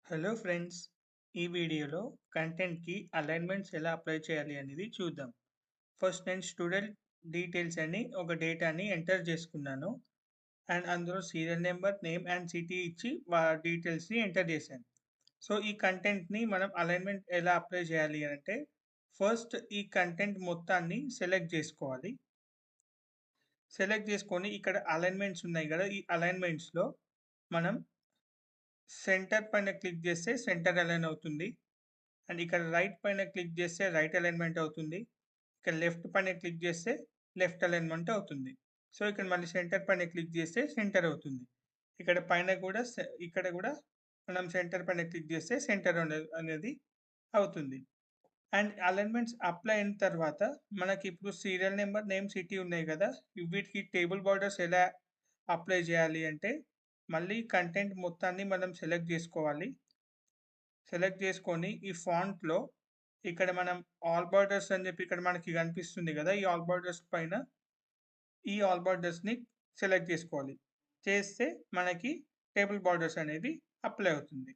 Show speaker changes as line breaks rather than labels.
Hello friends, ఈ వీడియోలో కంటెంట్‌కి alignments ఎలా అప్లై చేయాలి అనేది చూద్దాం. ఫస్ట్ నేను స్టూడెంట్ డీటెయిల్స్ అని ఒక డేటాని ఎంటర్ చేసుకున్నాను. అండ్ అందులో serial number, name and city ఇచ్చి డీటెయిల్స్‌ని ఎంటర్ చేశాను. సో, ఈ కంటెంట్‌ని మనం అలైన్‌మెంట్ ఎలా అప్లై చేయాలి అంటే, ఫస్ట్ ఈ కంటెంట్ మొత్తాన్ని సెలెక్ట్ చేసుకోవాలి. సెలెక్ట్ చేసుకొని ఇక్కడ అలైన్‌మెంట్స్ ఉన్నాయి గదా! ఈ అలైన్‌మెంట్స్‌లో మనం సెంటర్ పైన క్లిక్ చేస్తే సెంటర్ అలైన్ అవుతుంది. అండ్ ఇక్కడ రైట్ పైన క్లిక్ చేస్తే రైట్ అలైన్‌మెంట్ అవుతుంది. ఇక్కడ లెఫ్ట్ పైన క్లిక్ చేస్తే లెఫ్ట్ అలైన్‌మెంట్ అవుతుంది. సో, ఇక్కడ మళ్ళీ సెంటర్ పైన క్లిక్ చేస్తే సెంటర్ అవుతుంది. ఇక్కడ పైన కూడా ఇక్కడ కూడా మనం సెంటర్ పైన క్లిక్ చేస్తే సెంటర్ అనేది అవుతుంది. అండ్ అలైన్‌మెంట్స్ అప్లై అయిన తర్వాత మనకిప్పుడు సీరియల్ నంబర్, నేమ్, సిటీ ఉన్నాయి కదా! వీటికి టేబుల్ బోర్డర్స్ ఎలా అప్లై చేయాలి అంటే, మళ్ళీ కంటెంట్ మొత్తాన్ని మనం సెలెక్ట్ చేసుకోవాలి. సెలెక్ట్ చేసుకొని ఈ ఫాంట్‌లో ఇక్కడ మనం ఆల్ బోర్డర్స్ అని చెప్పి ఇక్కడ మనకి కనిపిస్తుంది గదా! ఈ ఆల్ బోర్డర్స్ పైన ఈ ఆల్ బోర్డర్స్‌ని సెలెక్ట్ చేసుకోవాలి. చేస్తే మనకి టేబుల్ బోర్డర్స్ అనేది అప్లై అవుతుంది.